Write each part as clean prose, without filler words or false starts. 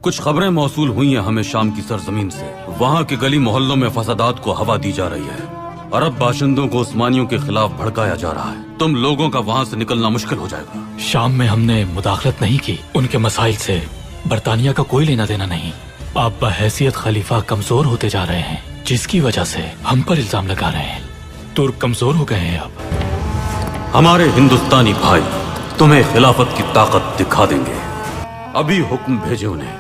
کچھ خبریں موصول ہوئی ہیں ہمیں شام کی سرزمین سے. وہاں کے گلی محلوں میں فسادات کو ہوا دی جا رہی ہے. عرب باشندوں کو عثمانیوں کے خلاف بھڑکایا جا رہا ہے. تم لوگوں کا وہاں سے نکلنا مشکل ہو جائے گا. شام میں ہم نے مداخلت نہیں کی. ان کے مسائل سے برطانیہ کا کوئی لینا دینا نہیں. آپ بحیثیت خلیفہ کمزور ہوتے جا رہے ہیں، جس کی وجہ سے ہم پر الزام لگا رہے ہیں. ترک کمزور ہو گئے ہیں اب. ہمارے ہندوستانی بھائی تمہیں خلافت کی طاقت دکھا دیں گے. ابھی حکم بھیجے انہیں.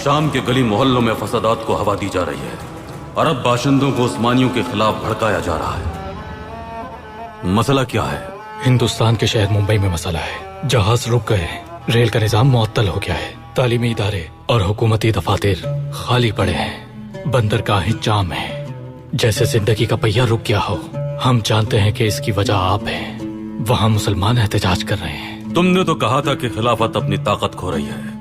شام کے گلی محلوں میں فسادات کو ہوا دی جا رہی ہے. عرب باشندوں کو عثمانیوں کے خلاف بھڑکایا جا رہا ہے. مسئلہ کیا ہے؟ ہندوستان کے شہر ممبئی میں مسئلہ ہے. جہاز رک گئے ہیں، ریل کا نظام معطل ہو گیا ہے، تعلیمی ادارے اور حکومتی دفاتر خالی پڑے ہیں، بندرگاہیں جام ہیں، جیسے زندگی کا پہیہ رک گیا ہو. ہم جانتے ہیں کہ اس کی وجہ آپ ہیں. وہاں مسلمان احتجاج کر رہے ہیں. تم نے تو کہا تھا کہ خلافت اپنی طاقت کھو رہی ہے،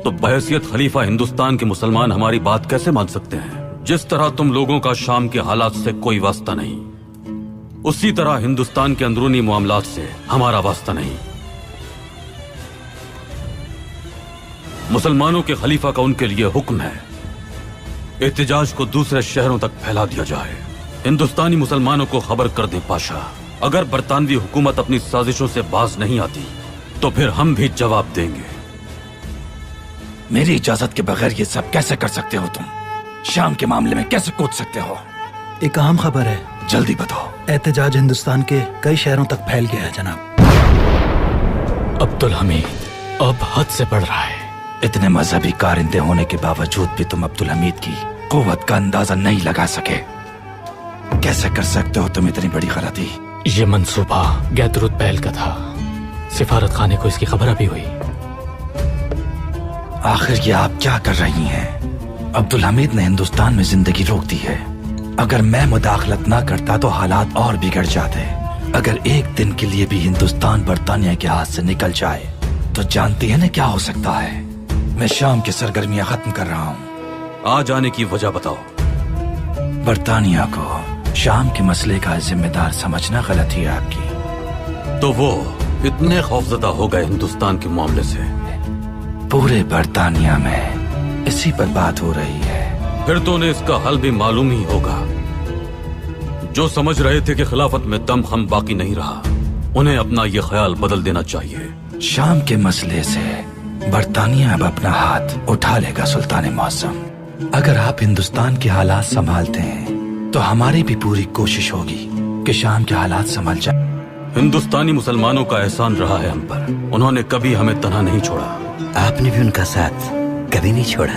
تو بحیثیت خلیفہ ہندوستان کے مسلمان ہماری بات کیسے مان سکتے ہیں؟ جس طرح تم لوگوں کا شام کے حالات سے کوئی واسطہ نہیں، اسی طرح ہندوستان کے اندرونی معاملات سے ہمارا واسطہ نہیں. مسلمانوں کے خلیفہ کا ان کے لیے حکم ہے احتجاج کو دوسرے شہروں تک پھیلا دیا جائے. ہندوستانی مسلمانوں کو خبر کر دیں پاشا، اگر برطانوی حکومت اپنی سازشوں سے باز نہیں آتی تو پھر ہم بھی جواب دیں گے. میری اجازت کے بغیر یہ سب کیسے کر سکتے ہو؟ تم شام کے معاملے میں کیسے کود سکتے ہو؟ ایک اہم خبر ہے، جلدی بتاؤ. احتجاج ہندوستان کے کئی شہروں تک پھیل گیا ہے جناب. عبدالحمید اب حد سے بڑھ رہا ہے. اتنے مذہبی کارندے ہونے کے باوجود بھی تم عبدالحمید کی قوت کا اندازہ نہیں لگا سکے. کیسے کر سکتے ہو تم اتنی بڑی غلطی؟ یہ منصوبہ گیدرود پہل کا تھا. سفارت خانے کو اس کی خبر ابھی ہوئی. آخر یہ آپ کیا کر رہی ہیں؟ عبدالحمید نے ہندوستان میں زندگی روک دی ہے. اگر میں مداخلت نہ کرتا تو حالات اور بگڑ جاتے. اگر ایک دن کے لیے بھی ہندوستان برطانیہ کے ہاتھ سے نکل جائے تو جانتی ہے نا کیا ہو سکتا ہے. میں شام کی سرگرمیاں ختم کر رہا ہوں. آ جانے کی وجہ بتاؤ. برطانیہ کو شام کے مسئلے کا ذمہ دار سمجھنا غلطی ہے آپ کی. تو وہ اتنے خوفزدہ ہو گئے ہندوستان کے معاملے سے؟ پورے برطانیہ میں اسی پر بات ہو رہی ہے. پھر تو انہیں اس کا حل بھی معلوم ہی ہوگا. جو سمجھ رہے تھے کہ خلافت میں دم خم باقی نہیں رہا، انہیں اپنا یہ خیال بدل دینا چاہیے. شام کے مسئلے سے برطانیہ اب اپنا ہاتھ اٹھا لے گا. سلطان معظم، اگر آپ ہندوستان کے حالات سنبھالتے ہیں تو ہماری بھی پوری کوشش ہوگی کہ شام کے حالات سنبھل جائیں. ہندوستانی مسلمانوں کا احسان رہا ہے ہم پر. انہوں نے کبھی ہمیں تنہا نہیں چھوڑا. آپ نے بھی ان کا ساتھ کبھی نہیں چھوڑا.